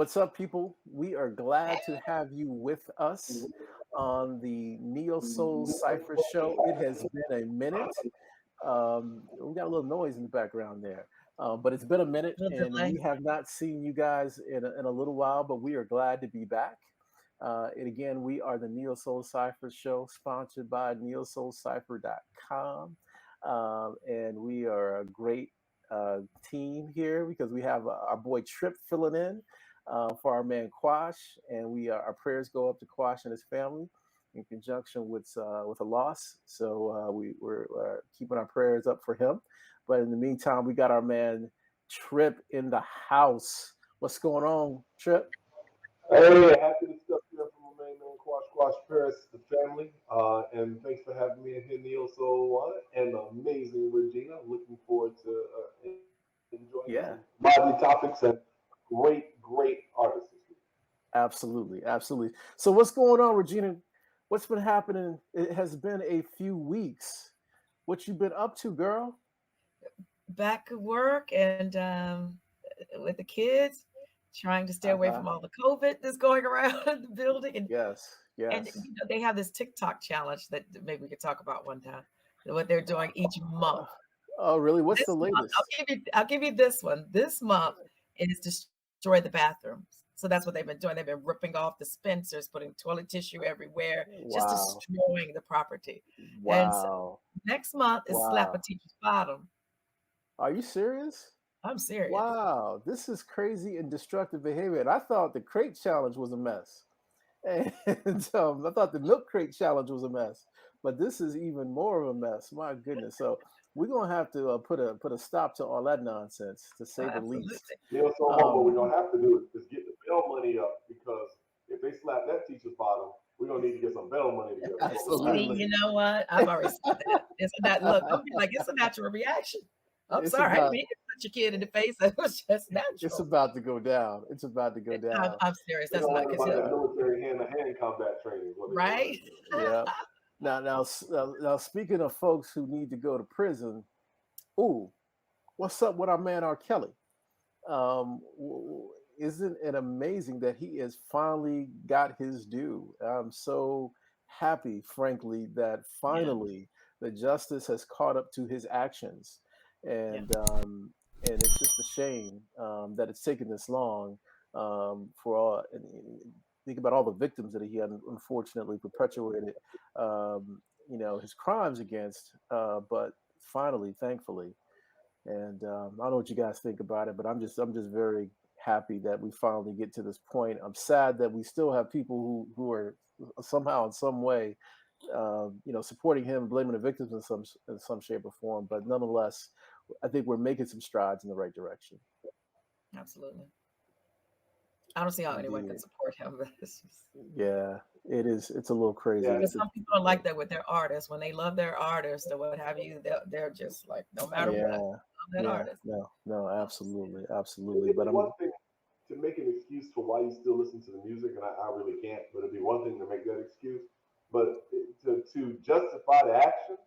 What's up, people? We are glad to have you with us on the Neo Soul Cypher show. It has been a minute. We got a little noise in the background there, but it's been a minute, Little and we delay. have not seen you guys in a little while. But we are glad to be back. And again, we are the Neo Soul Cypher show, sponsored by neosoulcypher.com. And we are a great team here because we have our boy Trip filling in for our man Quash, and our prayers go up to Quash and his family in conjunction with a loss. So we're keeping our prayers up for him. But in the meantime, we got our man Trip in the house. What's going on, Trip? Hey, happy to stuff here from my main man, Quash Paris, the family. And thanks for having me in here, Neo Soul and the amazing Regina. Looking forward to enjoying some Yeah, lively topics and great artists this week. absolutely, absolutely. So what's going on, Regina? What's been happening? It has been a few weeks. What you been up to, girl? Back at work and with the kids, trying to stay Uh away huh. from all the COVID that's going around in the building. Yes, And yes. they have this TikTok challenge that maybe we could talk about one time. What they're doing each month. Oh, really? What's This the month, latest? I'll give you this one. This month is destroy the bathrooms. So that's what they've been doing. They've been ripping off the dispensers, putting toilet tissue everywhere, just Wow, destroying the property. And so wow, next month is slap a wow. teacher's bottom. Are you serious? I'm serious. Wow, this is crazy and destructive behavior. And I thought the crate challenge was a mess. And I thought the milk crate challenge was a mess. But this is even more of a mess. My goodness. So we're gonna have to put a stop to all that nonsense, to say the least. Absolutely. Neo Soul what we're Um, gonna have to do is get the bail money up because if they slap that teacher's bottom, we're gonna need to get some bail money together. That's what we're gonna have See, to absolutely. you know what? I've already said that. It's not look, I'm be like, it's a natural reaction. I'm it's sorry, I didn't about mean to punch your kid in the face. It was just it's natural. about to go down. It's about to go I'm, down. I'm serious. They're That's gonna not learn because about that Yeah. military hand-to-hand combat training. Is what they're gonna right. learn. Yeah. Now, speaking of folks who need to go to prison, ooh, what's up with our man R. Kelly? Isn't it amazing that he has finally got his due? I'm so happy, frankly, that Yeah. finally the justice has caught up to his actions, Yeah. and it's just a shame that it's taken this long for all. Think about all the victims that he had unfortunately perpetuated, his crimes against. But finally, thankfully, and I don't know what you guys think about it, but I'm just very happy that we finally get to this point. I'm sad that we still have people who are somehow in some way, supporting him, blaming the victims in some shape or form. But nonetheless, I think we're making some strides in the right direction. Absolutely. I don't see how anyone can Indeed, support him, but it's just yeah, it is. It's a little crazy. Yeah, because some people are like that with their artists. When they love their artist or what have you, they're just like, no matter what, Yeah, love that yeah, artist. no, no, absolutely, absolutely. it'd But be one thing to make an excuse for why you still listen to the music, and I really can't. But it'd be one thing to make that excuse, but to justify the actions,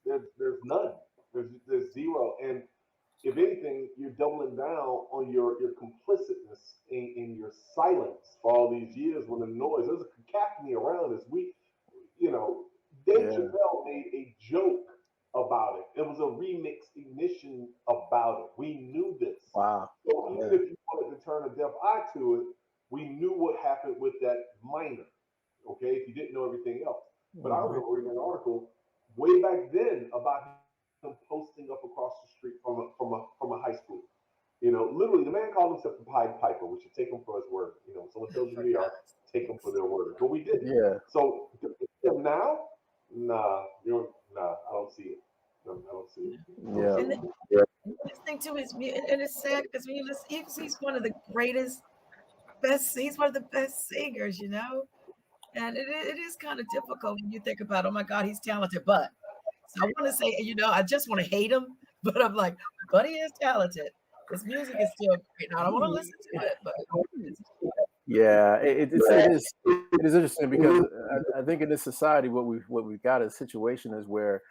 there's none. There's zero, and if anything, you're doubling down on your complicitness in your silence for all these years when the noise. There's a cacophony around us. You know, Dave yeah, Chappelle made a joke about it. It was a remix ignition about it. We knew this. wow, So even yeah, if you wanted to turn a deaf eye to it, we knew what happened with that minor. Okay, if you didn't know everything else. But I hmm remember reading an article way back then about him posting up across the street from a high school. Literally, the man called himself the Pied Piper. We should take him for his word. Someone tells you For who they are, God's take them for sakes. their word. But we didn't. yeah, So him now, nah, I don't see it. No, I don't see it. I don't yeah. see And it. Yeah. listening to his music, and it's sad because when you listen, he's one of the greatest, best. He's one of the best singers, And it is kind of difficult when you think about, oh my God, he's talented. But so I want to say, I just want to hate him, but I'm like, but he is talented. His music is still great. Now I don't want to listen to it, but it's Yeah, it is interesting because I think in this society what we've got a situation is where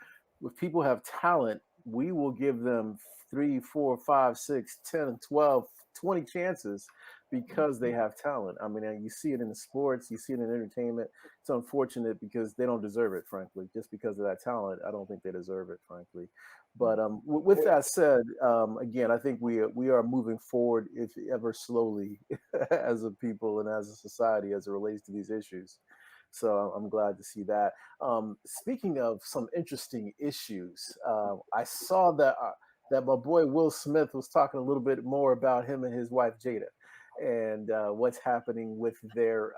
if people have talent, we will give them 3, 4, 5, 6, 10, 12. 20 chances because they have talent. I mean, and you see it in the sports, you see it in entertainment. It's unfortunate because they don't deserve it, frankly. Just because of that talent, I don't think they deserve it, frankly. But with that said, again, I think we are moving forward, if ever slowly, as a people and as a society, as it relates to these issues. So I'm glad to see that. Speaking of some interesting issues, I saw that my boy Will Smith was talking a little bit more about him and his wife Jada, and what's happening with their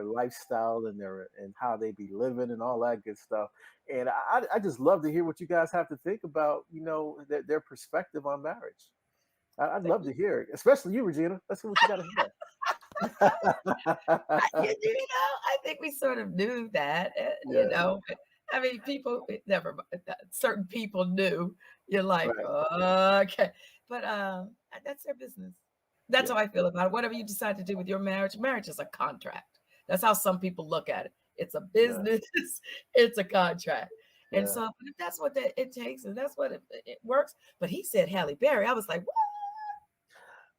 lifestyle and how they be living and all that good stuff. And I just love to hear what you guys have to think about, their perspective on marriage. I'd love to hear it, especially you, Regina. Let's see what you got to hear. I think we sort of knew that, I mean, people never certain people knew. You're like, Right. okay, but that's their business. That's how I feel about it. Whatever you decide to do with your marriage is a contract. That's how some people look at it. It's a business. It's a contract. And so if that's what it takes, and that's what it works. But he said Halle Berry. I was like, what?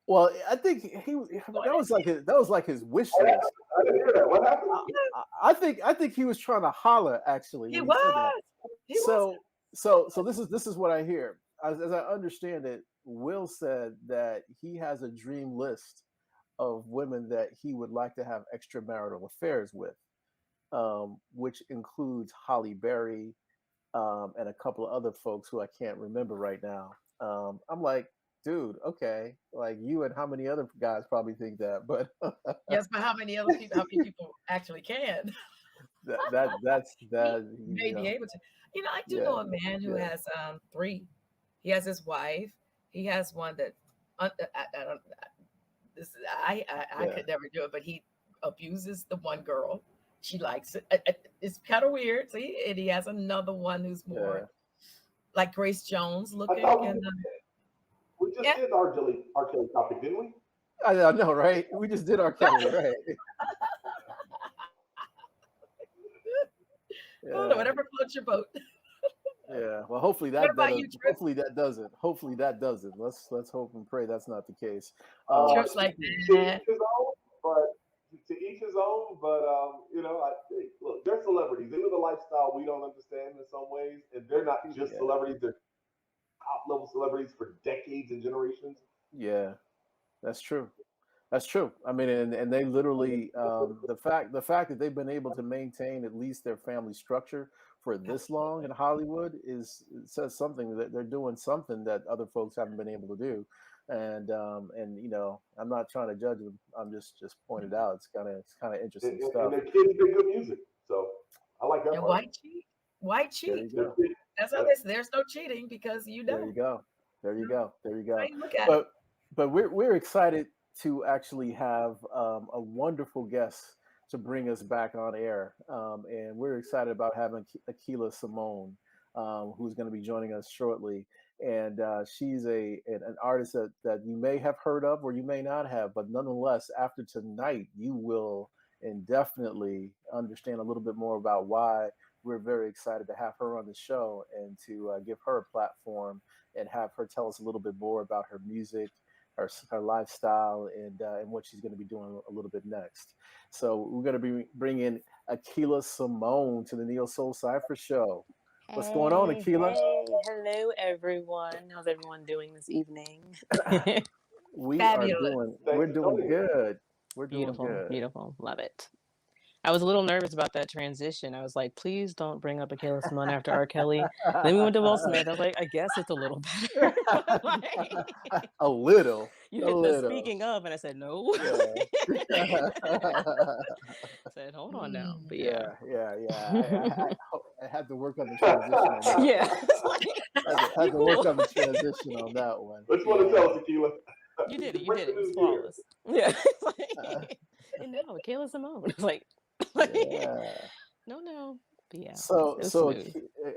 Well, I think that was like his wish list. I didn't hear that. What happened? I think he was trying to holler actually. He When he said that. was. So this is what I hear. As I understand it, Will said that he has a dream list of women that he would like to have extramarital affairs with, which includes Halle Berry, and a couple of other folks who I can't remember right now. I'm like, dude, okay, like you and how many other guys probably think that, but yes, but how many people actually can? that's that May be able to. I do know a man who has 3. He has his wife. He has one that I don't. I could never do it, but he abuses the one girl. She likes it. It's kind of weird. See, and he has another one who's more like Grace Jones looking. We just did our Kelly topic, didn't we? I know, right? We just did our Kelly, right? Whatever floats your boat. Yeah. Well, hopefully that doesn't. Hopefully that doesn't. Let's hope and pray that's not the case. Just like that. To each his own. But look, they're celebrities. They live a lifestyle we don't understand in some ways, and they're not just celebrities. They're top level celebrities for decades and generations. Yeah, that's true. That's true. I mean, and they literally the fact that they've been able to maintain at least their family structure for this long in Hollywood says something, that they're doing something that other folks haven't been able to do. And I'm not trying to judge them. I'm just pointed out. It's kind of interesting stuff. And their kids make good music, so I like that. And why cheat? That's how there's no cheating because you know. There you go. Look at but we're excited to actually have a wonderful guest to bring us back on air, and we're excited about having Akeylah Simone, who's going to be joining us shortly. And she's an artist that you may have heard of or you may not have, but nonetheless, after tonight, you will indefinitely understand a little bit more about why we're very excited to have her on the show and to give her a platform and have her tell us a little bit more about her music, her lifestyle, and what she's going to be doing a little bit next. So we're going to be bringing Akeylah Simone to the Neo Soul Cypher show. What's going on, Akeylah? Hey, hello, everyone. How's everyone doing this evening? We're doing good. We're doing good. Beautiful. Love it. I was a little nervous about that transition. I was like, please don't bring up Akeylah Simone after R. Kelly. Then we went to Will Smith. I was like, I guess it's a little better. A little. You hit the speaking of, and I said, no. Yeah. I said, hold on now. But I had to work on the transition on that. I had to work on the transition on that one. Let's want to tell us, Akeylah. You did it. It was flawless. Yeah. And now Akeylah Simone. It's like, no. But yeah. So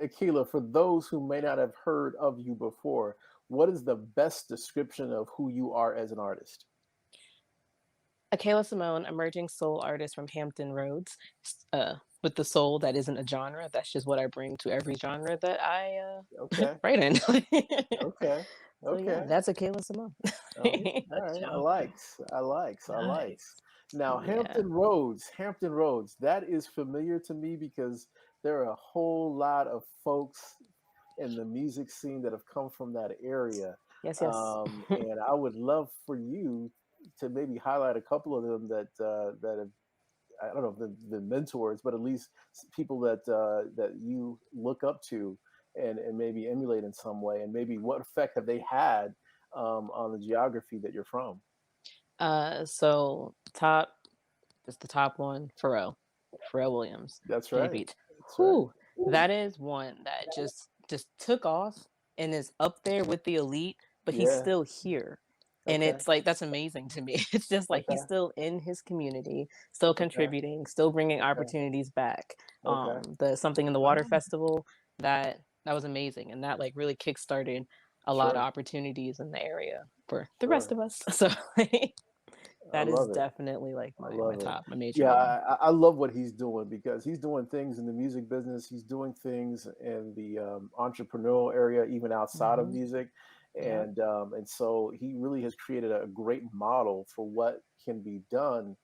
Akeylah, for those who may not have heard of you before, what is the best description of who you are as an artist? Akeylah Simone, emerging soul artist from Hampton Roads, with the soul that isn't a genre. That's just what I bring to every genre that I write in. Okay. So yeah, Okay. that's Akeylah Simone. All right. I likes. I likes. I likes. Nice. Now, Yeah. Hampton Roads, that is familiar to me because there are a whole lot of folks in the music scene that have come from that area. Yes, yes. And I would love for you to maybe highlight a couple of them that have, I don't know if the mentors, but at least people that you look up to and maybe emulate in some way, and maybe what effect have they had on the geography that you're from? So just the top one, Pharrell Williams, That's J right. Beach. That's right. Whew, that is one that just took off and is up there with the elite, but he's Yeah. still here. And Okay. it's like that's amazing to me. It's just like he's Okay. still in his community, still Okay. contributing, still bringing Okay. opportunities back. Okay. The Something in the Water Wow. Festival, that was amazing, and that like really kickstarted a lot of Sure. opportunities in the area for the rest Sure. of us. So like, I that is love it. definitely like I my love it. top, my major Yeah, one. I love what he's doing because he's doing things in the music business. He's doing things in the entrepreneurial area, even outside of Mhm. music, Yep, and so he really has created a great model for what can be done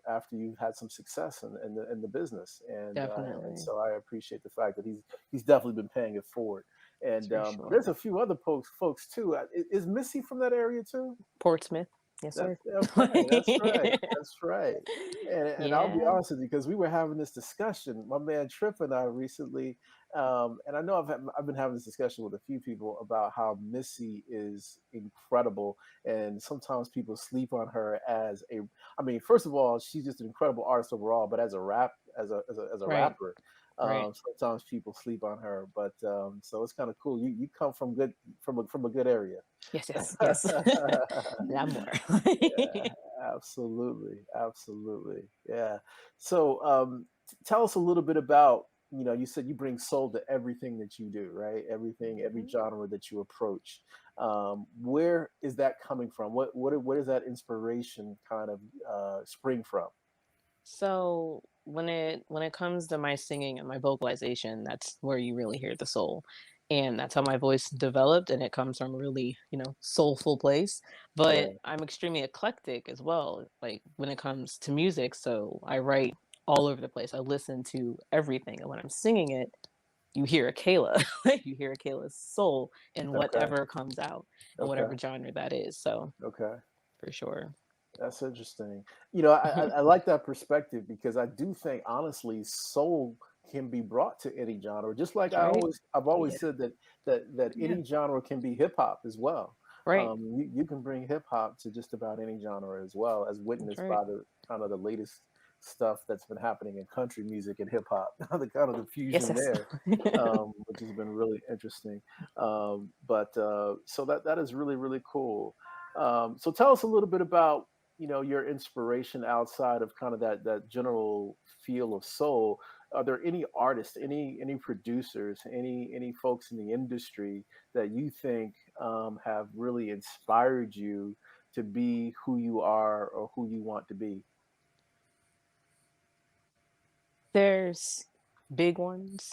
after you've had some success in the business, and definitely, so I appreciate the fact that he's definitely been paying it forward. And for there's sure. a few other folks too. Is Missy from that area too? Portsmouth. Yes, That's sir. okay. That's right. That's right. And I'll be Yeah. honest with you because we were having this discussion. My man Trip and I recently, and I know I've been having this discussion with a few people about how Missy is incredible, and sometimes people sleep on her as a. I mean, first of all, she's just an incredible artist overall, but as a Right. rapper. Right. Sometimes people sleep on her, but so it's kind of cool. You come from a good area. Yes, yes, yes. Not more. Yeah, absolutely, absolutely. Yeah. So, tell us a little bit about, you said you bring soul to everything that you do, right? Everything, every Mhm. genre that you approach. Where is that coming from? Where does that inspiration kind of spring from? So when it comes to my singing and my vocalization, that's where you really hear the soul. And that's how my voice developed, and it comes from a really, soulful place. But Yeah. I'm extremely eclectic as well, like when it comes to music. So I write all over the place. I listen to everything. And when I'm singing it, you hear Akeylah. You hear Akaylah's soul in Okay. whatever comes out and Okay. whatever genre that is. So Okay. for sure. That's interesting. I like that perspective because I do think honestly, soul can be brought to any genre. Just like Right? I've Oh always yeah. said that Yeah. any genre can be hip hop as well. Right. You can bring hip hop to just about any genre as well, as That's witnessed right. by the kind of the latest stuff that's been happening in country music and hip hop, the kind of the Yes, fusion yes. there, which has been really interesting. But so that is really really cool. So tell us a little bit about your inspiration outside of kind of that general feel of soul. Are there any artists, any producers, any folks in the industry that you think have really inspired you to be who you are or who you want to be? There's big ones,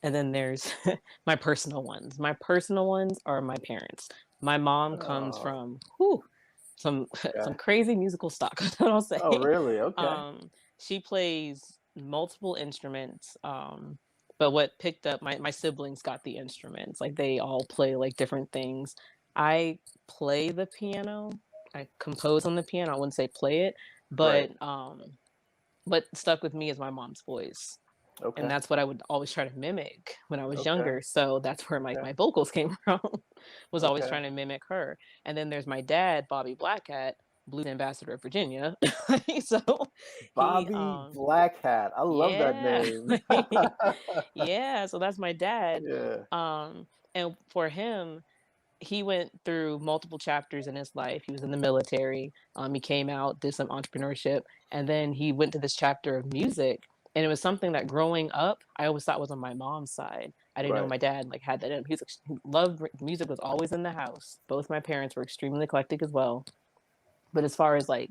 and then there's my personal ones. My personal ones are my parents. My mom comes Oh, from whew, some some okay. crazy musical stock, that's what I'll Oh, say. really? Okay. She plays multiple instruments, but what picked up my siblings got the instruments. Like they all play like different things. I play the piano. I compose on the piano. I wouldn't say play it, Right. but what stuck with me is my mom's voice. And Okay. that's what I would always try to mimic when I was Okay. younger. So that's where my Okay. my vocals came from, was always Okay. trying to mimic her. And then there's my dad, Bobby Blackhat, blues ambassador of Virginia. So he Bobby Black Hat. I love that yeah. name. Yeah, so that's my dad. Yeah. And for him, he went through multiple chapters in his life. He was in the military. He came out, did some entrepreneurship, and then he went to this chapter of music. And it was something that growing up, I always thought was on my mom's side. I didn't know Right. my dad like had that in him. He loved music, was always in the house. Both my parents were extremely eclectic as well. But as far as like,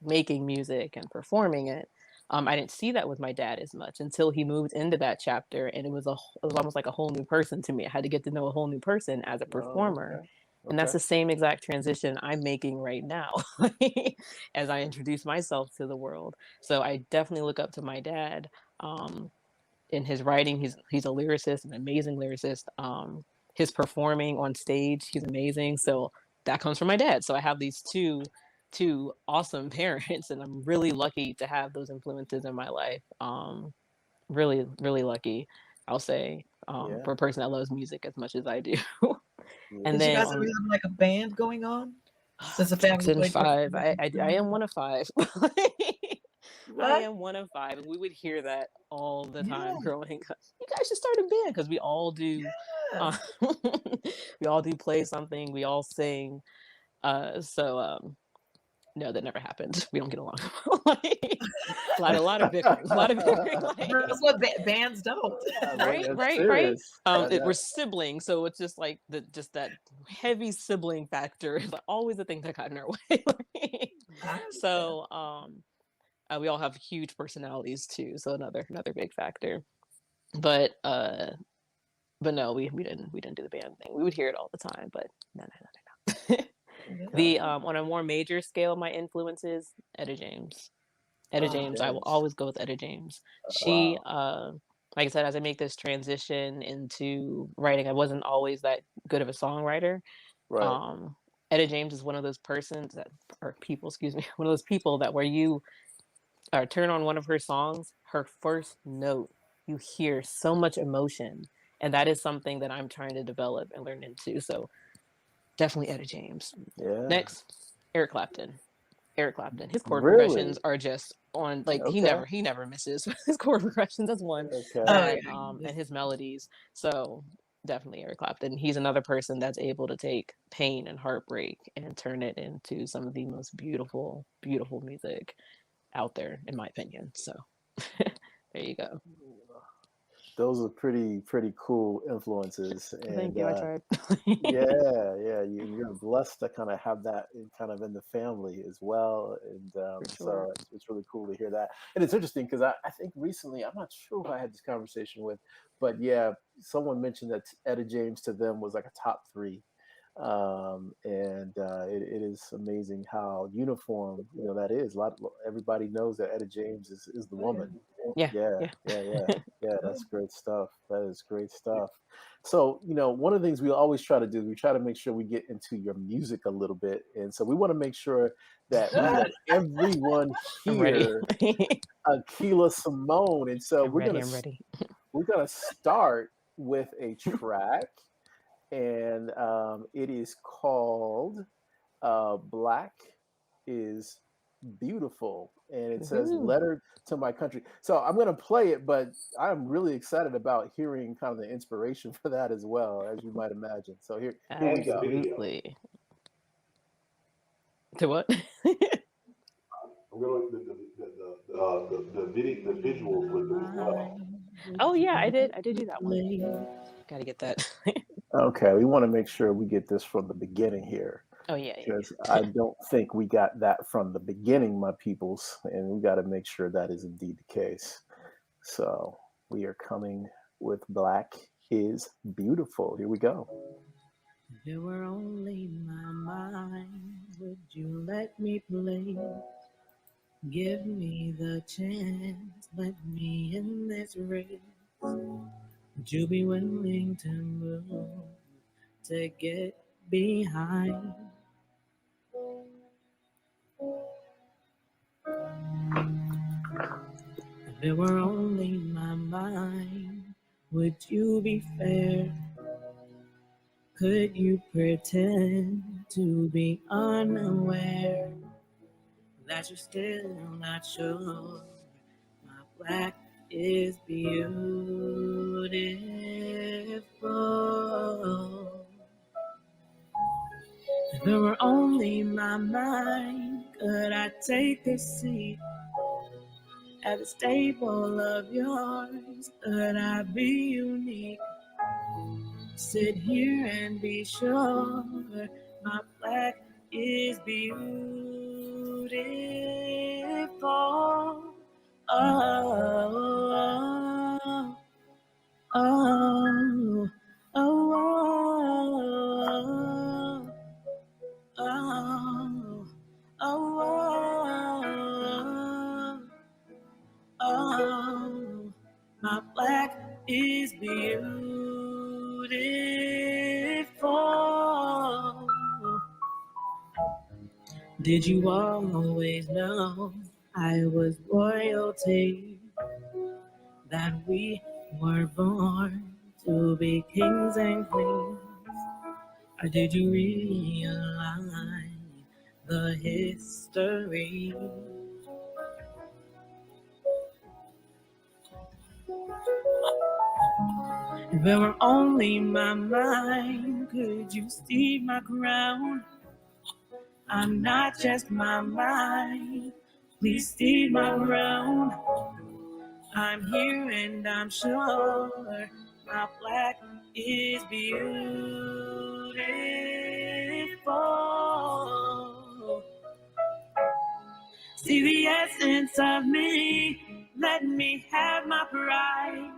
making music and performing it, I didn't see that with my dad as much until he moved into that chapter, and it was almost like a whole new person to me. I had to get to know a whole new person as a Oh, performer, okay. And that's Okay. the same exact transition I'm making right now as I introduce myself to the world. So I definitely look up to my dad. In his writing, he's a lyricist, an amazing lyricist. His performing on stage, he's amazing. So that comes from my dad. So I have these two awesome parents, and I'm really lucky to have those influences in my life. Really, really lucky, I'll say, Yeah. for a person that loves music as much as I do. Yeah. And Did you then guys ever on have like a band going on? Since the family Jackson played 5, I music. am one of five. I Huh? am one of five, and we would hear that all the Yeah, time growing up. You guys should start a band because we all do. yeah. Uh, we all do play something. We all sing. No, that never happened. We don't get along. Like, a lot of bickering. A lot of bickering. That's what bands don't. Right, That's right. serious. We're siblings, so it's just like that heavy sibling factor is always the thing that got in our way. I understand. So we all have huge personalities too, so another big factor. But no, we didn't do the band thing. We would hear it all the time, but no. Yeah. The on a more major scale, my influences, Etta James. Etta Etta James, I will James. always go with Etta James. She, Wow. like I said, as I make this transition into writing, I wasn't always that good of a songwriter. Right. Um, Etta James is one of those persons that, or people, excuse me, one of those people that where you turn on one of her songs, her first note, you hear so much emotion. And that is something that I'm trying to develop and learn into. So definitely Etta James. Yeah. Next, Eric Clapton. Eric Clapton. His chord Really? progressions are just on like Okay. he never misses his chord progressions. That's one Okay. Oh that yeah. and his melodies. So definitely Eric Clapton. He's another person that's able to take pain and heartbreak and turn it into some of the most beautiful, beautiful music out there, in my opinion. So there you go. Those are pretty cool influences, Thank and you. I tried. yeah, you're blessed to kind of have that kind of in the family as well, and For sure. so it's really cool to hear that. And it's interesting because I think recently, I'm not sure who I had this conversation with, but yeah, someone mentioned that Etta James to them was like a top three, and it is amazing how uniform that is. Everybody knows that Etta James is the Oh yeah. woman. Yeah. Yeah, Yeah. yeah, that's great stuff. That is great stuff. So, one of the things we always try to do, we try to make sure we get into your music a little bit. And so we want to make sure that we let everyone I'm ready. hear Akeylah Simone. And so I'm ready. I'm ready. we're gonna start with a track, and it is called Black is Beautiful, and it says Woo. Letter to My Country. So I'm going to play it, but I'm really excited about hearing kind of the inspiration for that as well, as you might imagine. So here we And the go. video. Absolutely. To what? I'm going the video, the visuals with them as well. Oh yeah, I did do that one. Got to get that. Okay, we want to make sure we get this from the beginning here, Oh yeah, because yeah. I don't think we got that from the beginning, my peoples, and we got to make sure that is indeed the case. So we are coming with Black is Beautiful. Here we go. If it were only my mind, would you let me play? Give me the chance, let me in this race. Would you be willing to move to get behind? If it were only my mind, would you be fair? Could you pretend to be unaware that you're still not sure my black is beautiful? If it were only my mind, could I take a seat at the table of yours? Could I be unique? Sit here and be sure my black is beautiful. Oh, oh, oh, oh, is beautiful. Did you always know I was royalty? That we were born to be kings and queens? Or did you realize the history? If it were only my mind, could you see my crown? I'm not just my mind, please see my crown. I'm here and I'm sure my black is beautiful. See the essence of me, let me have my pride.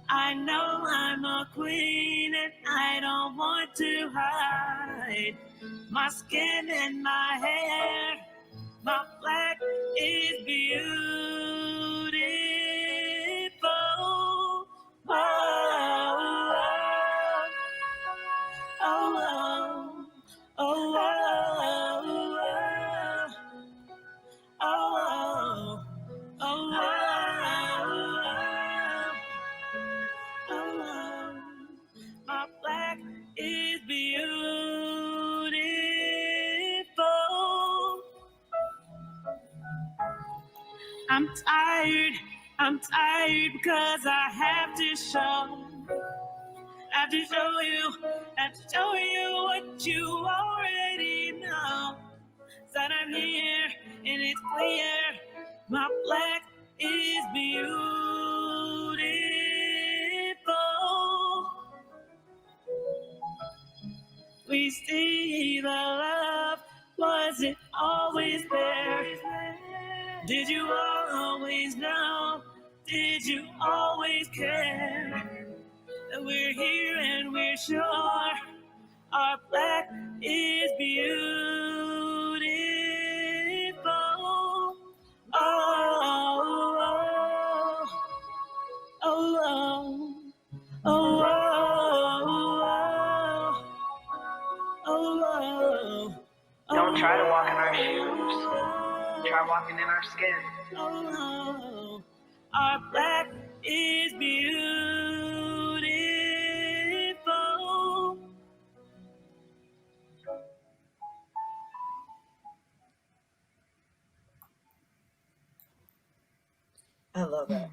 I know I'm a queen and I don't want to hide. My skin and my hair, my black is beautiful. Oh, oh, oh, oh, oh, oh, oh, oh, my black is beautiful. I'm tired because I have to show you what you already know. That I'm here and it's clear, my black is beautiful. We see the love, was it always there? Did you always know? Did you always care? That we're here and we're sure our black is beautiful. Oh, oh, oh, oh, oh, oh, oh. Don't try to walk in our shoes. Try walking in our skin. Oh, our black is beautiful. I love that.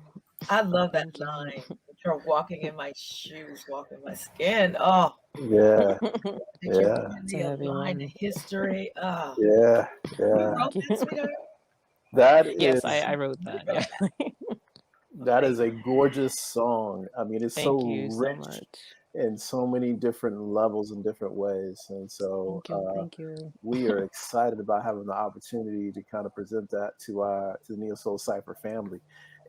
I love that Thank you. line. You're walking in my shoes, walking my skin. Oh, Yeah, think you're yeah, really To aligned to everyone. history. Oh, yeah, you yeah. wrote that, sweetheart? That Yes, is I wrote that. Yeah. that is a gorgeous song. I mean, it's Thank so you so rich much. in so many different levels and different ways, and so Thank you. Thank you. we are excited about having the opportunity to kind of present that to the Neo Soul Cypher family,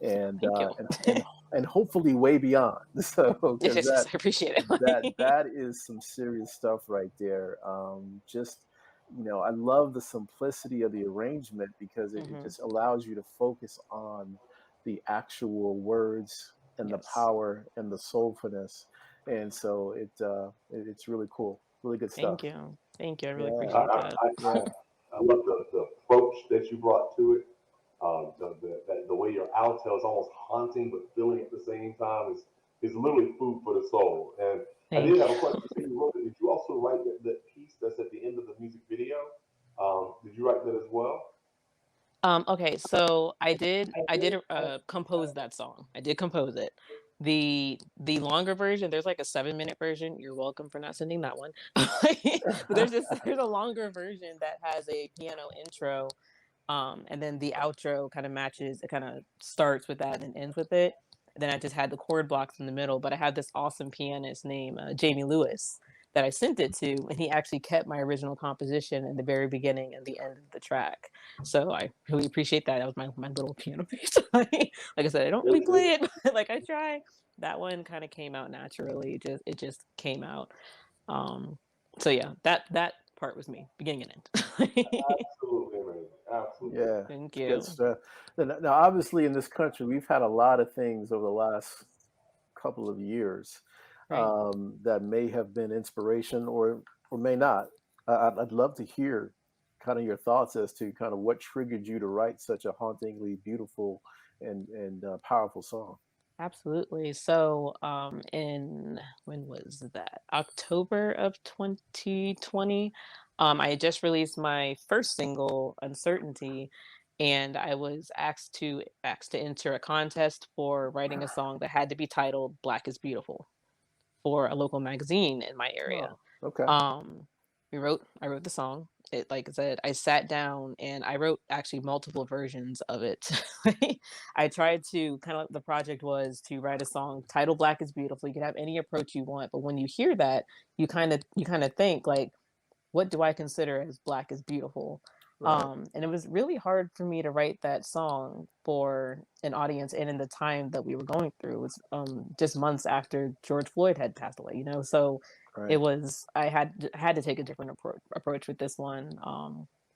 and Thank uh, you. and hopefully way beyond. So Yes, because yes, yes, I appreciate it. that is some serious stuff right there. Just I love the simplicity of the arrangement because it Mhm. just allows you to focus on the actual words and the Yes. power and the soulfulness, and so it's really cool, really good stuff. Thank you. Thank you. I really Yeah, I, appreciate I, that. I, I yeah, I love the approach that you brought to it. The way your alto is almost haunting but filling at the same time is literally food for the soul. And I Thank did you. have a question. You said you wrote it. Did you also write that piece that's at the end of the music video? Did you write that as well? Okay, so I did compose that song. I did compose it. The longer version, there's like a 7-minute version. You're welcome for not sending that one. But there's a longer version that has a piano intro, and then the outro kind of matches. It kind of starts with that and ends with it. And then I just had the chord blocks in the middle. But I had this awesome pianist named Jamie Lewis that I sent it to, and he actually kept my original composition in the very beginning and the end of the track. So I really appreciate that. That was my little piano piece. Like I said, I don't really It, play it, but like I try. That one kind of came out naturally. It just came out. Um, so yeah, that part was me, beginning and end. absolutely amazing. Absolutely. yeah. Thank Good you. stuff. Now, obviously, in this country, we've had a lot of things over the last couple of years Right. that may have been inspiration or may not. I'd love to hear kind of your thoughts as to kind of what triggered you to write such a hauntingly beautiful and powerful song. Absolutely. So, in when was that? October of 2020. I had just released my first single, Uncertainty, and I was asked to enter a contest for writing a song that had to be titled "Black is Beautiful" for a local magazine in my area. Oh, okay. Um, I wrote the song. It, like I said, I sat down and I wrote actually multiple versions of it. I tried to kind of, the project was to write a song titled Black is Beautiful. You can have any approach you want, but when you hear that, you kind of think like, what do I consider as Black is Beautiful? Right. And it was really hard for me to write that song for an audience and in the time that we were going through. It was just months after George Floyd had passed away, you know. So it Right. was, I had to take a different approach with this one.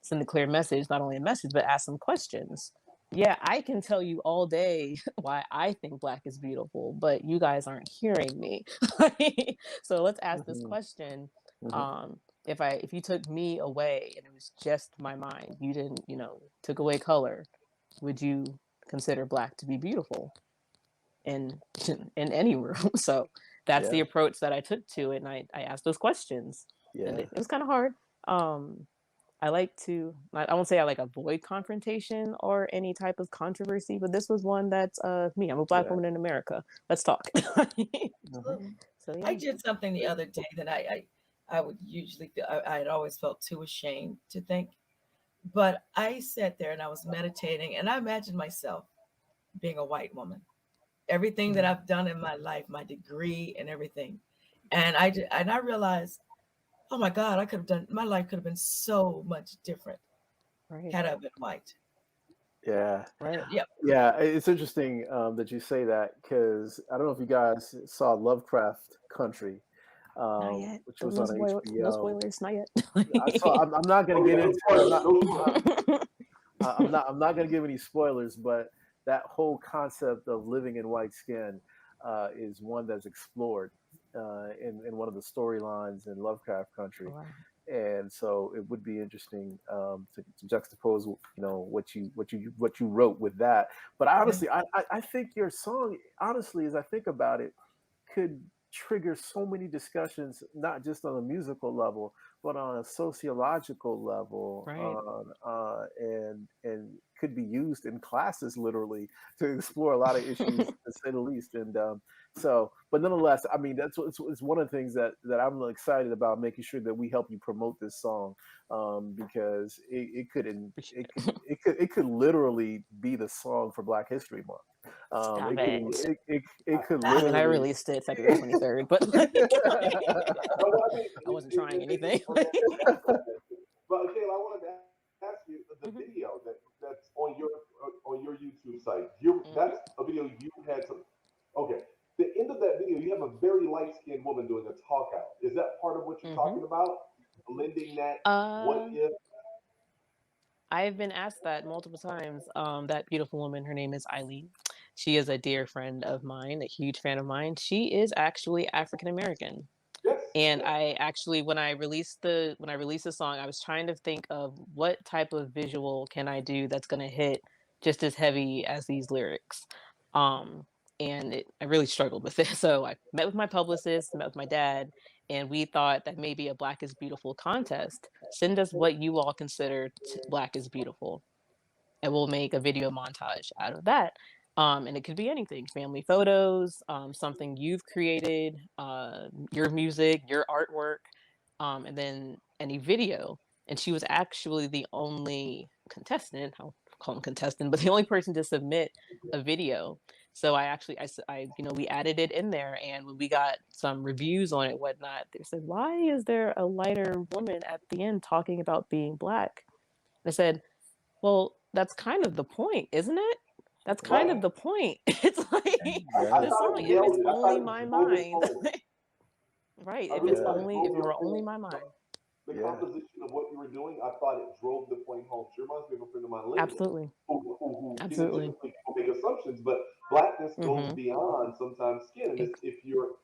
Send a clear message, not only a message, but ask some questions. Yeah, I can tell you all day why I think Black is beautiful, but you guys aren't hearing me. So let's ask this Hmm. question. Hmm. Um, if you took me away and it was just my mind, you didn't, took away color, would you consider Black to be beautiful in in any room? So that's the Yeah. approach that I took to it, and I asked those questions, and Yeah. it was kind of hard. I like to, I won't say I like avoid confrontation or any type of controversy, but this was one that's me. I'm a Black Yeah. woman in America. Let's talk. Hmm. Absolutely. So I yeah. did something the other day that I would usually feel, I had always felt too ashamed to think, but I sat there and I was meditating and I imagined myself being a white woman. Everything that Mm, I've done in my life, my degree and everything. And I realized, oh my God, I could have done, my life could have been so much different right, had I been white. Yeah. right. Yeah, Yeah, it's interesting that you say that because I don't know if you guys saw Lovecraft Country, Not yet. which Don't, was no on spoil, no HBO. spoilers. Not yet. I saw. I'm not going Oh to get yeah, no into. spoilers, no spoilers. I'm not going to give any spoilers, but that whole concept of living in white skin is one that's explored in one of the storylines in Lovecraft Country, Wow. and so it would be interesting to juxtapose, what you wrote with that. But yeah, honestly, I think your song, honestly, as I think about it, could trigger so many discussions, not just on a musical level, but on a sociological level, Right. and could be used in classes literally to explore a lot of issues, to say the least. And but nonetheless, I mean, it's one of the things that I'm excited about, making sure that we help you promote this song, because Appreciate it could it. it could literally be the song for Black History Month. Stop It could it. it could I mean, I literally. released it February 23rd, but No, I mean, I wasn't trying it makes anything. tremendous sense. But Kayla, I wanted to ask you the Mhm, video that's on your YouTube site. You mhm. That's a video you had to. Okay, the end of that video, you have a very light skinned woman doing a talk out. Is that part of what you're Mhm. talking about? Blending that. What Uh, if? I've been asked that multiple times. That beautiful woman, her name is Eileen. She is a dear friend of mine, a huge fan of mine. She is actually African American. Yes. And Yes. I actually, when I released the song, I was trying to think of what type of visual can I do that's going to hit just as heavy as these lyrics. Um, and I really struggled with it. So I met with my publicist, met with my dad, and we thought that maybe a Black is Beautiful contest. Send us what you all consider Black is Beautiful, and we'll make a video montage out of that. And it could be anything: family photos, something you've created, your music, your artwork, and then any video. And she was actually the only contestant, I'll call him contestant, but the only person to submit a video. So we added it in there. And when we got some reviews on it, whatnot, they said, why is there a lighter woman at the end talking about being Black? I said, well, that's kind of the point, isn't it? That's kind of Right. the point. It's like I Yeah, this thought song, it if it's nailed it. I thought only it my drove it mind, home. right? I If really it's yeah, thought it only, drove if it your were only point. my mind, The yeah, composition of what you were doing, I thought it drove the point home. She reminds me of a friend of mine, Linda, absolutely, who absolutely, typically people make assumptions, but blackness goes beyond sometimes skin. And if you're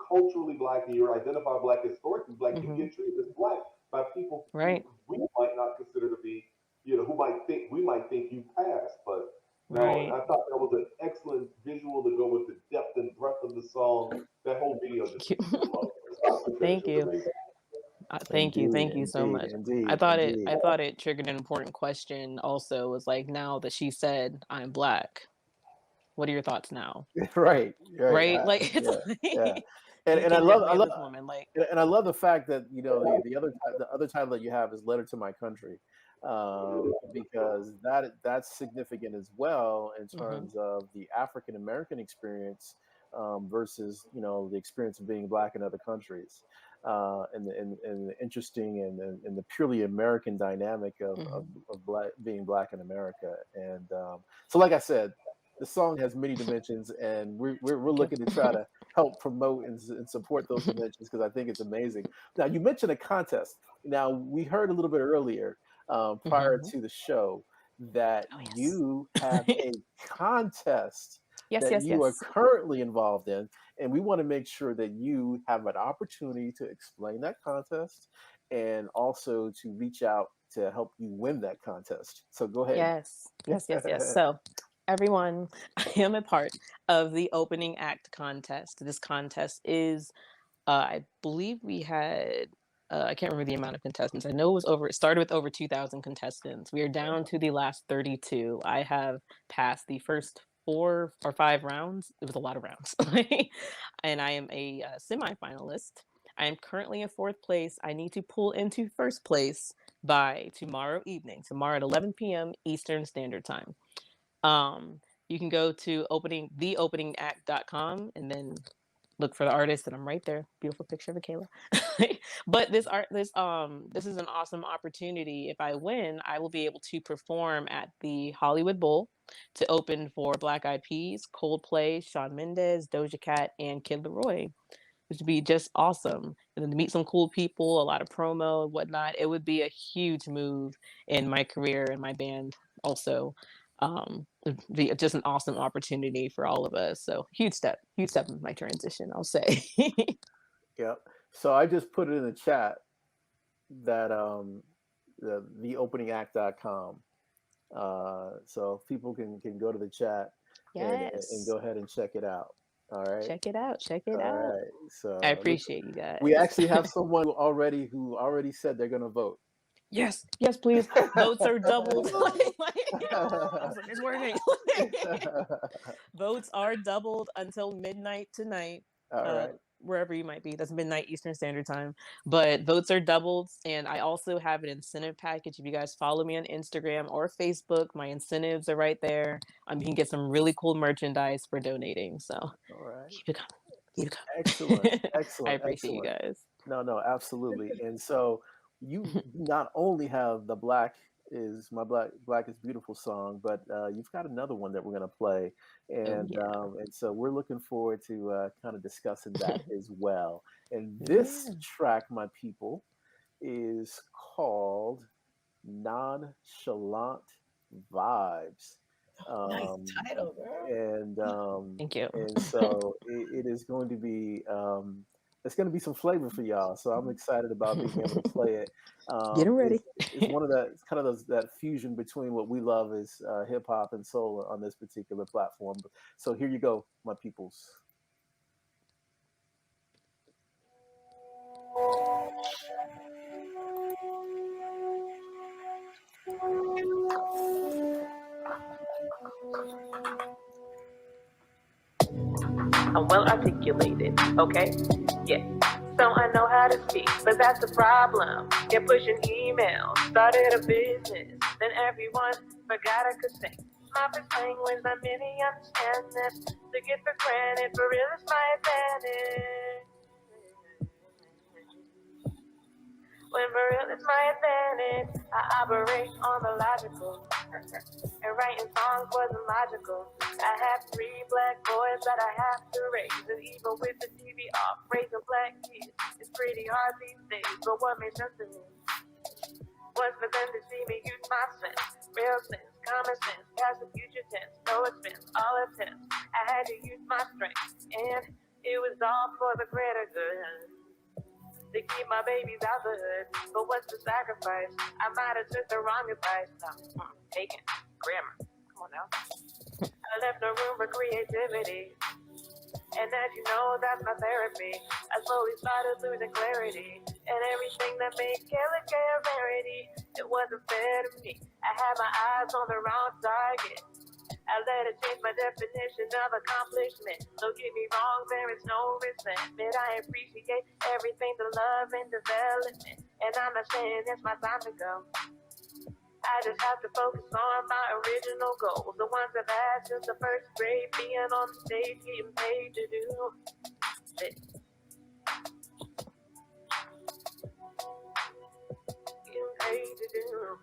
culturally black and you're identified black, historically black, you get treated as black by people Right. who we might not consider to be, who might think you passed. But no, Right. I thought that was an excellent visual to go with the depth and breadth of the song. That whole video just Thank you. amazing. Thank you so much. I thought it triggered an important question. Also, was like, now that she said I'm black, what are your thoughts now? Right. Like it's like, And I love this woman. Like, and I love the fact that the other title that you have is "Letter to My Country," because that's significant as well in terms of the African American experience versus the experience of being black in other countries, and the interesting and the purely American dynamic of being black in America. And so, like I said, the song has many dimensions, and we're looking to try to help promote and support those dimensions because I think it's amazing. Now, you mentioned a contest. Now, we heard a little bit earlier prior to the show that you have a contest that you are currently involved in, and we want to make sure that you have an opportunity to explain that contest and also to reach out to help you win that contest. So go ahead. Yes. So, everyone, I am a part of the opening act contest. This contest is, I believe we had, I can't remember the amount of contestants. I know it started with over 2,000 contestants. We are down to the last 32. I have passed the first 4 or 5 rounds. It was a lot of rounds. And I am a semi-finalist. I am currently in 4th place. I need to pull into 1st place by tomorrow at 11 p.m. Eastern Standard Time. You can go to theopeningact.com and then look for the artist, and I'm right there. Beautiful picture of Akeylah. But this is an awesome opportunity. If I win, I will be able to perform at the Hollywood Bowl to open for Black Eyed Peas, Coldplay, Shawn Mendes, Doja Cat, and Kid Laroi, which would be just awesome. And then to meet some cool people, a lot of promo and whatnot. It would be a huge move in my career and my band also. It'd be just an awesome opportunity for all of us. So huge step in my transition, I'll say. Yep. So I just put it in the chat that theopeningact.com. So people can go to the chat and go ahead and check it out. All right. Check it out. All right. So I appreciate you guys. We actually have someone who already said they're going to vote. Yes, please. Votes are doubled. It's working. Votes are doubled until midnight tonight. All right. Wherever you might be. That's midnight Eastern Standard Time. But votes are doubled. And I also have an incentive package. If you guys follow me on Instagram or Facebook, my incentives are right there. You can get some really cool merchandise for donating. So all right. Keep it coming. Excellent. I appreciate you guys. No, absolutely. And so you not only have the Black is Beautiful song, but you've got another one that we're going to play, and so we're looking forward to kind of discussing that as well. And this track, my people, is called Nonchalant Vibes. Nice title, girl. And thank you. And so it is going to be it's going to be some flavor for y'all. So I'm excited about being able to play it. Getting ready. It's one of that kind of that fusion between what we love is hip hop and soul on this particular platform. So here you go, my peoples. I'm well articulated, okay? Yeah. So I know how to speak, but that's the problem. Kept pushing emails, started a business, then everyone forgot I could sing. My first language, not many understand this. To get for granted, for real is my advantage. When for real is my advantage, I operate on the logical. And writing songs wasn't logical. I have 3 black boys that I have to raise. And even with the TV off, raising black kids is pretty hard these days. But what made sense to me was for them to see me use my sense. Real sense, common sense, past the future tense, no expense. all attempts. I had to use my strength, and it was all for the greater good. To keep my babies out the hood, but what's the sacrifice? I might have took the wrong advice. No, taken grammar. Come on now. I left no room for creativity, and as you know, that's my therapy. I slowly started losing clarity, and everything that made Akeylah a rarity. It wasn't fair to me. I had my eyes on the wrong target. I let it change my definition of accomplishment. Don't get me wrong, there is no resentment. I appreciate everything, the love and development. And I'm not saying it's my time to go. I just have to focus on my original goals. The ones I've had since the first grade, being on the stage, getting paid to do it. Getting paid to do.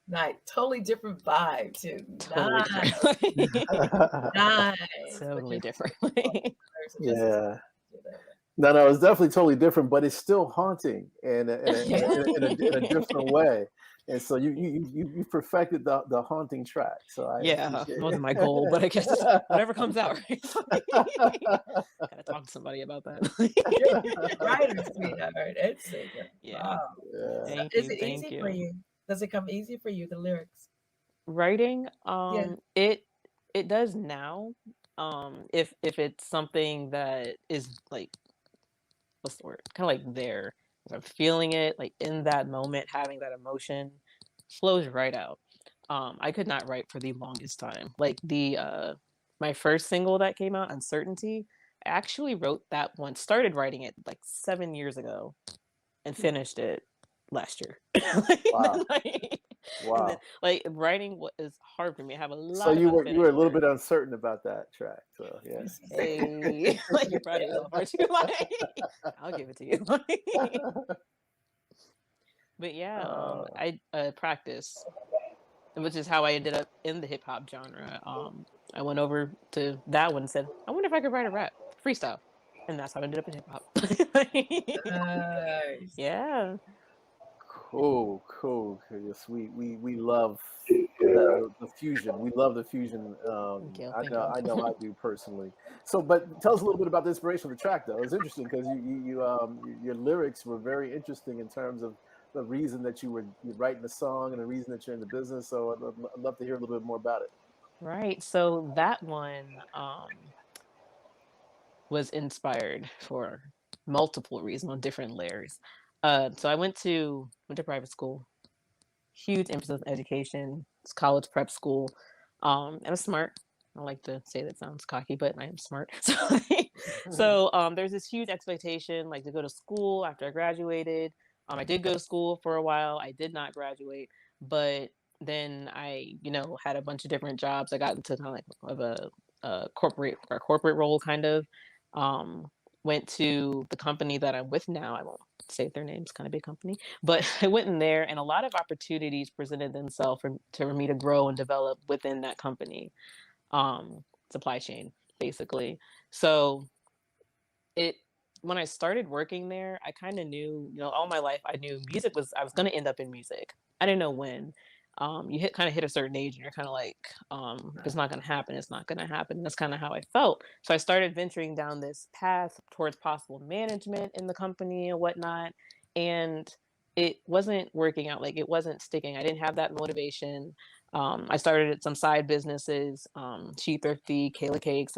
Nice, totally different vibe too. Totally Nice. different. Nice. Totally different. Yeah. No, it's definitely totally different, but it's still haunting in a different way. And so you perfected the haunting track. So It wasn't my goal, but I guess whatever comes out, right? Gotta talk to somebody about that. Right, sweetheart. It's Yeah. wow. Thank Is you. it Thank easy you. for you? Does it come easy for you, the lyrics? Writing, Yeah. it does now. If it's something that is like, what's the word? Kind of like there. If I'm feeling it, like in that moment, having that emotion flows right out. I could not write for the longest time. Like my first single that came out, Uncertainty, I actually wrote that one, started writing it like 7 years ago and finished it last year. Wow. And then, like, writing is hard for me. I have a So lot of you were a unfinished little work. bit uncertain about that track. So yeah. Hey, like you're proud of yourself, aren't you? Like, I'll give it to you. But yeah, I practice, which is how I ended up in the hip hop genre. I went over to that one and said, I wonder if I could write a rap freestyle, and that's how I ended up in hip hop. Nice. Yeah. Cool. Yes, we love the fusion. We love the fusion. Thank you. I know I do personally. So, but tell us a little bit about the inspiration of the track, though. It's interesting because your lyrics were very interesting in terms of the reason that you're writing the song and the reason that you're in the business. So I'd love to hear a little bit more about it. Right. So that one was inspired for multiple reasons on different layers. So I went to private school, huge emphasis on education. It's college prep school. And I'm smart. I like to say that sounds cocky, but I am smart. So there's this huge expectation, like to go to school after I graduated. I did go to school for a while. I did not graduate, but then I, had a bunch of different jobs. I got into kind of like of a corporate role, kind of. Went to the company that I'm with now. I won't say their names, kind of big company, but I went in there, and a lot of opportunities presented themselves for me to grow and develop within that company, supply chain, basically. So when I started working there, I kind of knew, all my life I knew I was going to end up in music. I didn't know when. You kind of hit a certain age and you're kind of like, if it's not going to happen, it's not going to happen. That's kind of how I felt. So I started venturing down this path towards possible management in the company and whatnot. And it wasn't working out. Like, it wasn't sticking. I didn't have that motivation. I started some side businesses, She Thrifty, Akeylah Cakes,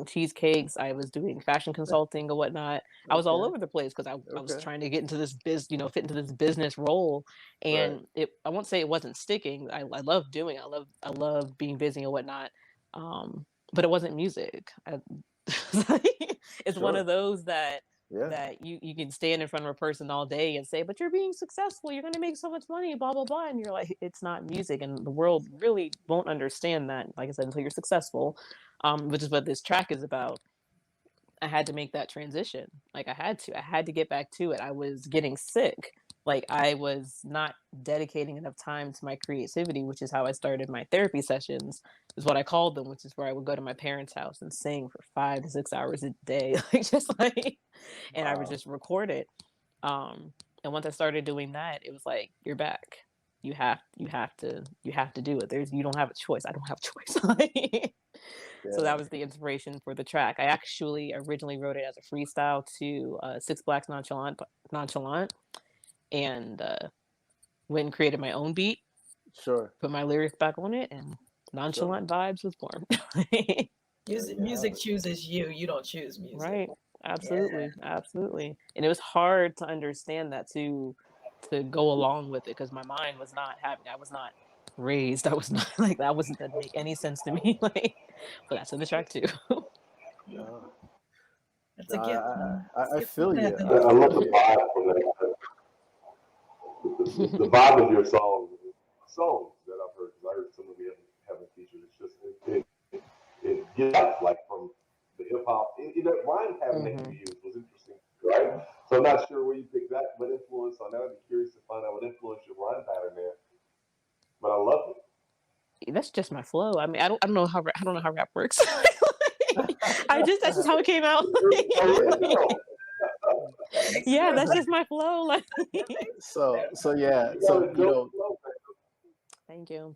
cheesecakes. I was doing fashion consulting and whatnot. I was all over the place because I was trying to get into this fit into this business role. And I won't say it wasn't sticking. I love doing it. I love being busy and whatnot. But it wasn't music. It's one of those that you can stand in front of a person all day and say, but you're being successful, you're going to make so much money, blah, blah, blah. And you're like, it's not music. And the world really won't understand that, like I said, until you're successful, which is what this track is about. I had to make that transition. Like, I had to get back to it. I was getting sick. Like, I was not dedicating enough time to my creativity, which is how I started my therapy sessions, is what I called them, which is where I would go to my parents' house and sing for 5 to 6 hours a day, and I would just record it. And once I started doing that, it was like, you're back. You have to do it. You don't have a choice. I don't have a choice. So that was the inspiration for the track. I actually originally wrote it as a freestyle to Six Blacks Nonchalant, and went and created my own beat. Sure. Put my lyrics back on it, and Nonchalant Vibes was born. Music chooses you. You don't choose music. Right. Absolutely. Yeah. Absolutely. And it was hard to understand that to go along with it, because my mind was not having. I was not raised. I was not like that. Wasn't that make any sense to me? Like, but that's in the track too. That's a gift. I feel you. I love the vibe from that. The vibe of your songs that I've heard, because I heard some of you haven't featured. It's just it gets like from the hip hop. That rhyme pattern that you used was interesting, right? So I'm not sure where you picked that, what influence on that. I'd be curious to find out what influenced your rhyme pattern there. But I love it. That's just my flow. I mean, I don't know how rap works. That's just how it came out. Yeah, that's just my flow. Like, so yeah. So you know. Thank you.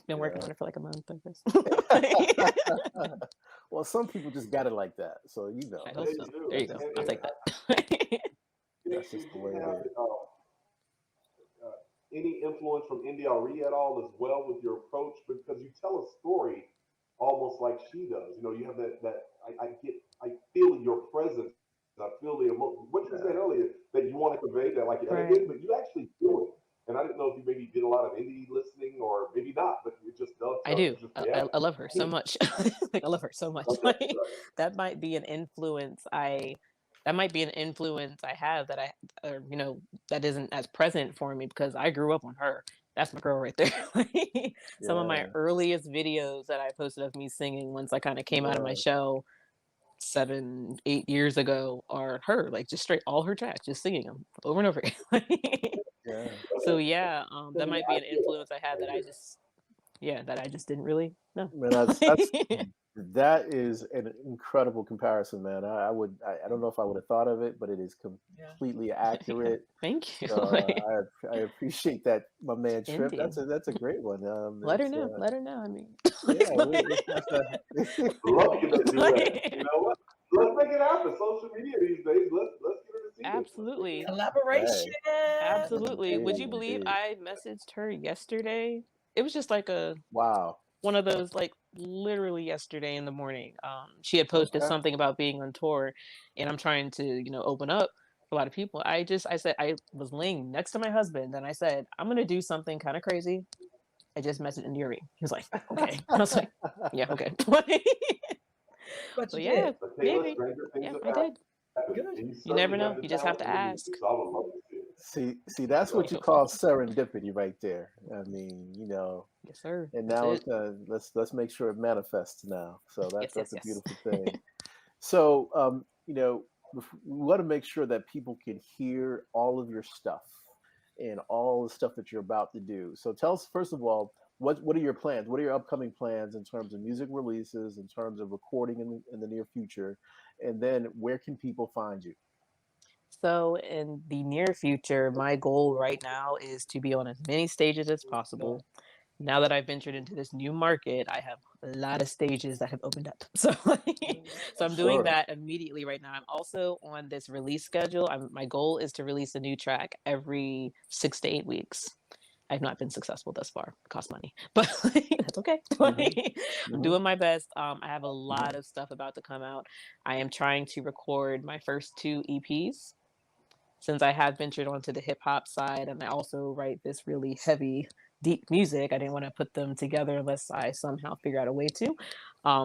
Been working on it for like a month, I guess. Well, some people just got it like that, so you know. I hope so. There you go. I'll take that. That's just the way it is. Any influence from NDRE at all as well with your approach? Because you tell a story almost like she does. You know, you have that I feel your presence. I feel the emotion. What you said earlier, that you want to convey that, like, but you actually do it. And I didn't know if you maybe did a lot of indie listening or maybe not, but it just does. I do. I love her so much. Like, I love her so much. Like, that might be an influence I have that that isn't as present for me, because I grew up on her. That's my girl right there. Some of my earliest videos that I posted of me singing once I kind of came out of my shell 7-8 years ago are her, like, just straight all her tracks, just singing them over and over again. So that might be an influence I had that I just didn't really know. Man, that is an incredible comparison, man. I don't know if I would have thought of it, but it is completely accurate. Thank you. So, I appreciate that, my man Trip. That's a great one. Let her know. I mean, love you to do that. You know what? Let's make it happen. Social media these days. Let's get her to see absolutely it. Collaboration. Absolutely. Would you believe I messaged her yesterday? It was just like one of those, like, literally yesterday in the morning. She had posted something about being on tour, and I'm trying to, open up a lot of people. I said, I was laying next to my husband, and I said, I'm going to do something kind of crazy. I just messaged Indiri. He was like, okay. I was like, yeah, okay. But so maybe. I did. You never know. You just have to ask. See, that's what you call serendipity right there. I mean, Yes, sir. And now let's make sure it manifests now. So that's a beautiful thing. So we want to make sure that people can hear all of your stuff and all the stuff that you're about to do. So tell us, first of all, what are your plans? What are your upcoming plans in terms of music releases, in terms of recording in the near future? And then where can people find you? So in the near future, my goal right now is to be on as many stages as possible. Now that I've ventured into this new market, I have a lot of stages that have opened up. So I'm doing that immediately right now. I'm also on this release schedule. My goal is to release a new track every 6 to 8 weeks. I've not been successful thus far. It costs money, but that's okay. I'm doing my best. I have a lot of stuff about to come out. I am trying to record my first 2 EPs, since I have ventured onto the hip hop side, and I also write this really heavy, deep music. I didn't want to put them together unless I somehow figure out a way to,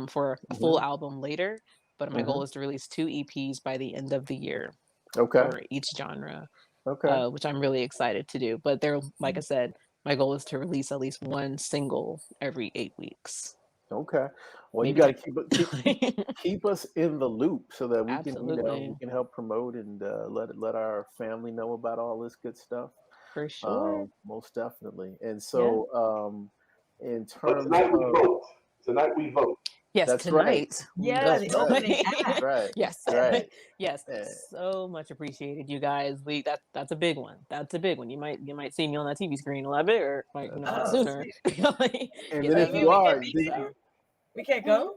for a full album later. But my goal is to release 2 EPs by the end of the year. For each genre. Which I'm really excited to do. But like I said, my goal is to release at least 1 single every 8 weeks. Okay. Well, you got to keep us in the loop so that we can help promote and let our family know about all this good stuff. For sure. Most definitely. And so, in terms tonight we vote. Yes, That's tonight. Yeah, That's the opening right. act. Right. Yes. Right. Yes. Yeah. So much appreciated, you guys. That's a big one. That's a big one. You might see me on that TV screen a lot bit, or like Oh, sooner. see. And Get then that if You mean you we vote. are, can't be then there? We can't go?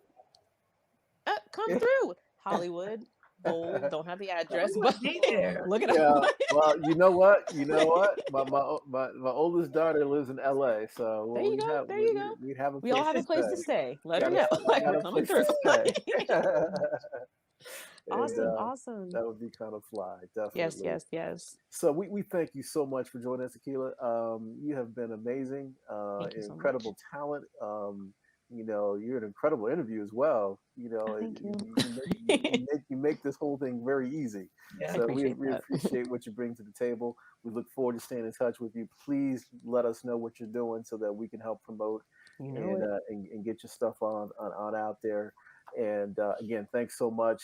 Come through Hollywood. Bold. Don't have the We address, want but to be there. look it yeah. up. Well, you know what? My oldest daughter lives in LA, so There you we'd go. have There you go. we'd have a We all place have to a place to stay. stay. Let her Got know. a, Like got we're a coming place through. to stay. And Awesome. Awesome. that would be kind of fly, Yes, definitely. yes, yes. So we thank you so much for joining us, Akeylah. You have been amazing, Thank you so much. incredible talent. You're an incredible interview as well. Thank you. You make this whole thing very easy. Yeah. I So appreciate we that. appreciate what you bring to the table. We look forward to staying in touch with you. Please let us know what you're doing so that we can help promote You know it. and get your stuff on out there. And again, thanks so much,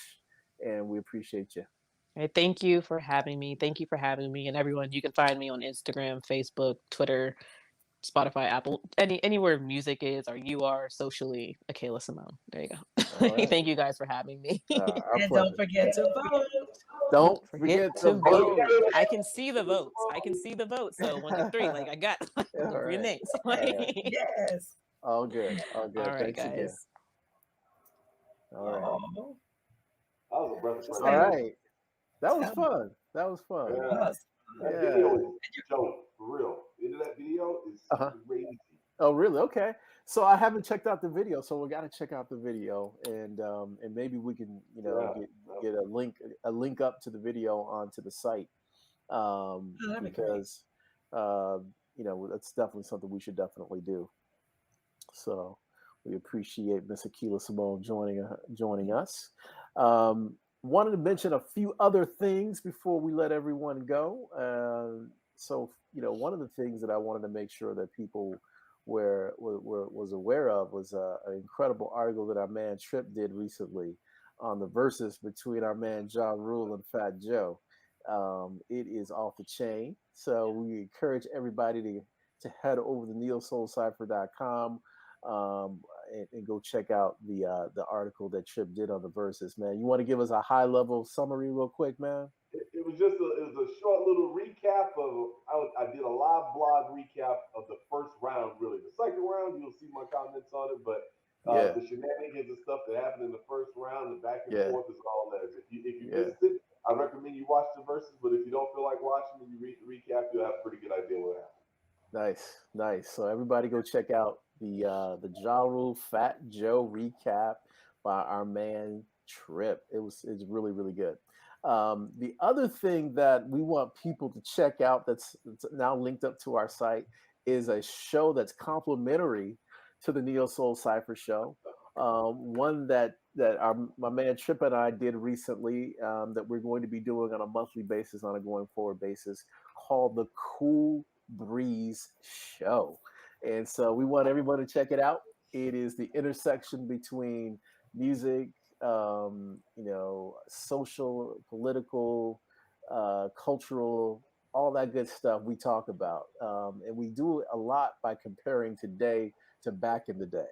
and we appreciate you. Hey, thank you for having me. Thank you for having me. And everyone, you can find me on Instagram, Facebook, Twitter, Spotify, Apple, anywhere music is or you are socially, Akeylah Simone. There you go. All right. Thank you guys for having me. Our And pleasure. don't forget to vote. Don't Forget forget to to vote. vote. I can see the votes. I can see the votes. So 1 to 3, like I got All look for your right. names. All right. Yes. All good. All All good. right, Thanks again. guys. All right. Oh, That was a breath of fresh All air. right. That was Sound- fun. That was fun. Yeah. yes. That Yeah. video is dope, for real. Into that video is Uh-huh. crazy. Oh, really? Okay. So I haven't checked out the video, so we got to check out the video, and maybe we can, get a link up to the video onto the site, Oh, that'd be great. because that's definitely something we should definitely do. So we appreciate Miss Akeylah Simone joining us. Wanted to mention a few other things before we let everyone go. So one of the things that I wanted to make sure that people was aware of was an incredible article that our man Trip did recently on the verses between our man Ja Rule and Fat Joe. It is off the chain. So we encourage everybody to head over to neosoulcypher.com and go check out the article that Trip did on the verses, man. You want to give us a high level summary real quick, man? It was just a short little recap of I did a live blog recap of the first round. Really, the second round you'll see my comments on it, but the shenanigans and stuff that happened in the first round, the back and forth is all there. If you missed it, I recommend you watch the verses. But if you don't feel like watching and you read the recap, you'll have a pretty good idea what happened. Nice. So everybody go check out the Ja Rule Fat Joe recap by our man Trip. It's really, really good. The other thing that we want people to check out that's now linked up to our site is a show that's complimentary to the Neo Soul Cypher show. One that my man Trip and I did recently, that we're going to be doing on a monthly basis, on a going forward basis, called the Cool Breeze Show. And so we want everyone to check it out. It is the intersection between music, social, political, cultural, all that good stuff we talk about. And we do it a lot by comparing today to back in the day,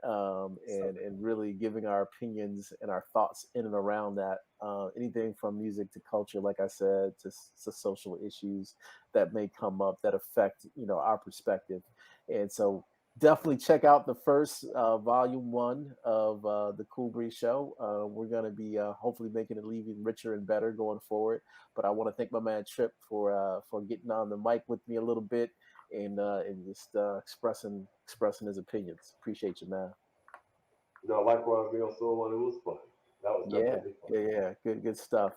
and really giving our opinions and our thoughts in and around that. Anything from music to culture, like I said, to social issues that may come up that affect, our perspective. And so definitely check out the first volume 1 of the Cool Breeze Show. We're going to be hopefully making it even richer and better going forward. But I want to thank my man Trip for getting on the mic with me a little bit and just expressing his opinions. Appreciate you, man. Likewise, Neo Soul, and it was fun. That was definitely fun. Yeah. Good stuff.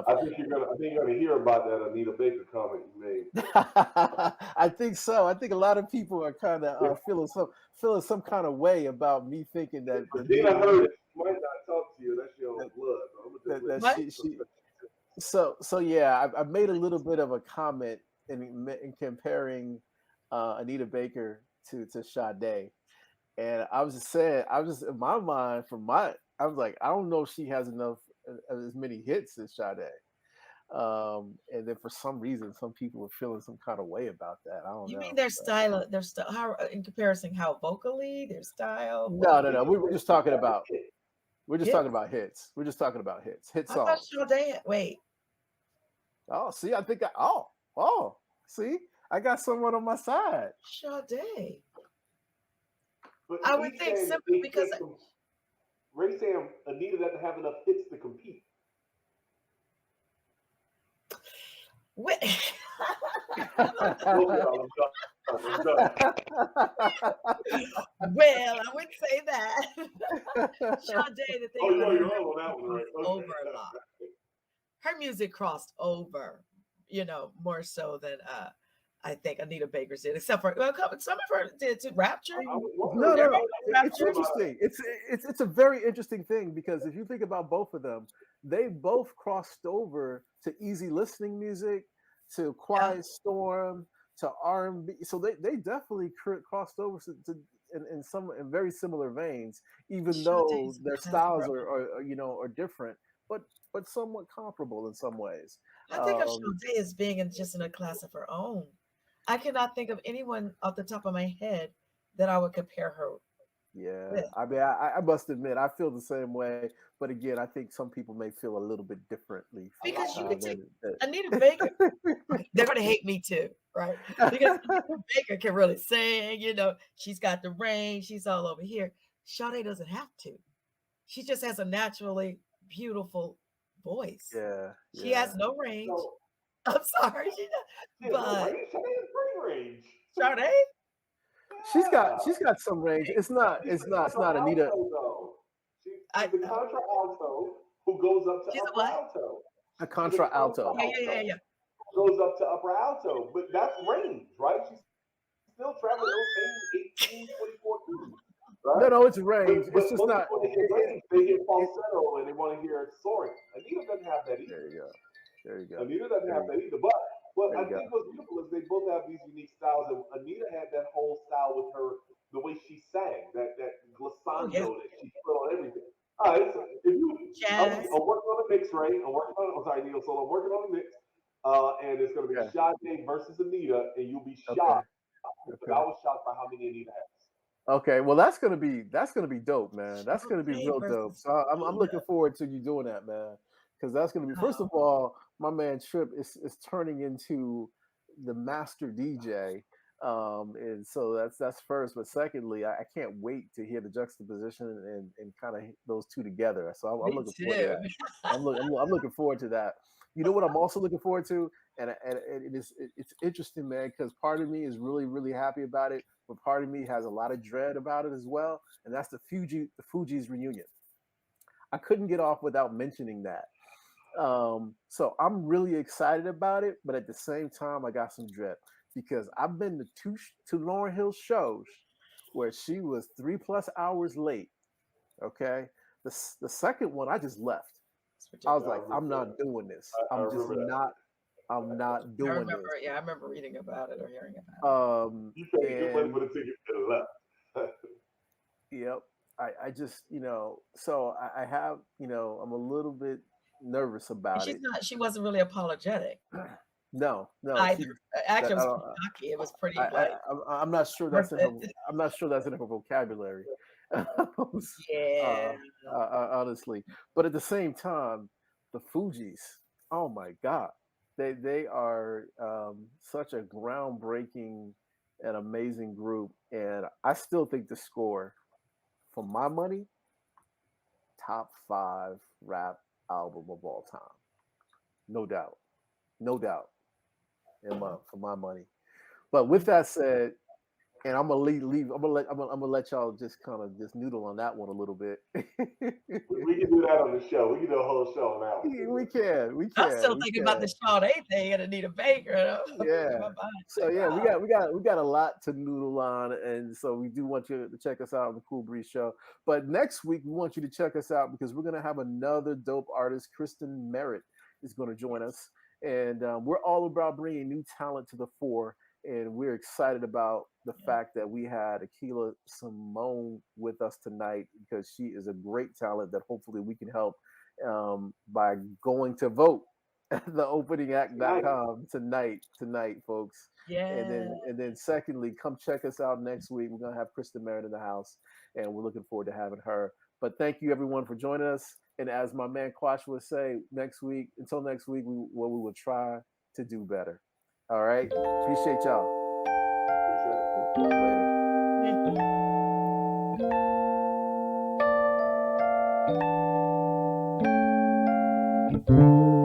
I think you're gonna hear about that Anita Baker comment you made. I think so. I think a lot of people are kind of feeling some kind of way about me thinking that. Dina heard it. She might not talk to you. That's your blood. So yeah, I made a little bit of a comment in comparing Anita Baker to Sade, and I was just saying, in my mind, I was like, I don't know if she has enough as many hits as Sade. And then for some reason, some people are feeling some kind of way about that. I don't You mean know. their style? Their style? How in comparison? How vocally? Their style? What? No. We're just talking about. We're just Hits? talking about hits. We're just talking about hits. Hit I thought songs. Sade. Wait. Oh, see, I think see, I got someone on my side. Sade. But I would he's think saying simply because Ray's saying Anita doesn't have enough hits to compete. Wait. I'm done. Well, I wouldn't say that. Sade, the thing Oh, about you're her, on that one, right? over a lot. Her music crossed over, more so than I think Anita Baker's did, except for some of her did to Rapture. No. It's interesting. It's a very interesting thing because if you think about both of them, they both crossed over to easy listening music, to Quiet Storm, to R&B. So they definitely crossed over in very similar veins, even though their styles are different, but somewhat comparable in some ways. I think of Sade as being just in a class of her own. I cannot think of anyone off the top of my head that I would compare her. Yeah, I mean, I must admit, I feel the same way. But again, I think some people may feel a little bit differently. Because you can take Anita Baker. They're going to hate me too, right? Because Anita Baker can really sing. She's got the range. She's all over here. Sade doesn't have to. She just has a naturally beautiful voice. Yeah. She has no range. I'm sorry, but range. Sade. She's got some range. It's not Anita. She's the contra alto who goes up to upper alto. A contra alto. Yeah. Goes up to upper alto, but that's range, right? She's still traveling those same 18, 24 keys. Right? No, it's range. But it's just not. They hear falsetto and they want to hear it soaring. Anita doesn't have that either. There you go. Anita doesn't have that either. But what I think what's beautiful is they both have these unique styles. And Anita had that whole style with her, the way she sang, that glissando that she put on everything. All right, so I'm working on the mix, right? I'm sorry, Neo Soul. I'm working on the mix. And it's going to be Sade versus Anita, and you'll be shocked. Because I was shocked by how many Anita has. Okay, well that's gonna be dope, man. That's gonna be real dope. So I'm looking forward to you doing that, man. Because that's gonna be first of all, my man Trip is turning into the master DJ. And so that's first. But secondly, I can't wait to hear the juxtaposition and kind of those two together. So I'm looking forward to that. I'm looking forward to that. You know what I'm also looking forward to, and it's interesting, man, because part of me is really, really happy about it, but part of me has a lot of dread about it as well, and that's the Fugees reunion. I couldn't get off without mentioning that. So I'm really excited about it, but at the same time, I got some dread because I've been to Lauryn Hill's shows where she was 3+ hours late. Okay, the second one I just left. I was like, I'm not doing this. I'm not doing this. Yeah, I remember reading about it or hearing about it. You paid good money for the ticket to left. Yep. I just, so I have, I'm a little bit nervous about it. She wasn't really apologetic. No. Actually, it was pretty cocky. It was pretty. I'm not sure that's in her vocabulary. Honestly, but at the same time, the Fugees. Oh my God, they are such a groundbreaking and amazing group, and I still think the score, for my money, top 5 rap album of all time, no doubt, for my money. But with that said, and I'm gonna leave. I'm gonna let y'all just kind of just noodle on that one a little bit. We can do that on the show. We can do a whole show on that one. We can. I'm still thinking about the Sade thing and Anita Baker. Yeah. So yeah, we got a lot to noodle on, and so we do want you to check us out on the Cool Breeze Show. But next week we want you to check us out because we're gonna have another dope artist. Kristen Merritt is going to join us, and we're all about bringing new talent to the fore. And we're excited about the fact that we had Akeylah Simone with us tonight because she is a great talent that hopefully we can help by going to vote theopeningact.com tonight, folks. Yeah. And then secondly, come check us out next week. We're gonna have Krista Merritt in the house, and we're looking forward to having her. But thank you everyone for joining us. And as my man Quash would say, until next week, we will try to do better. All right. Appreciate y'all. Later.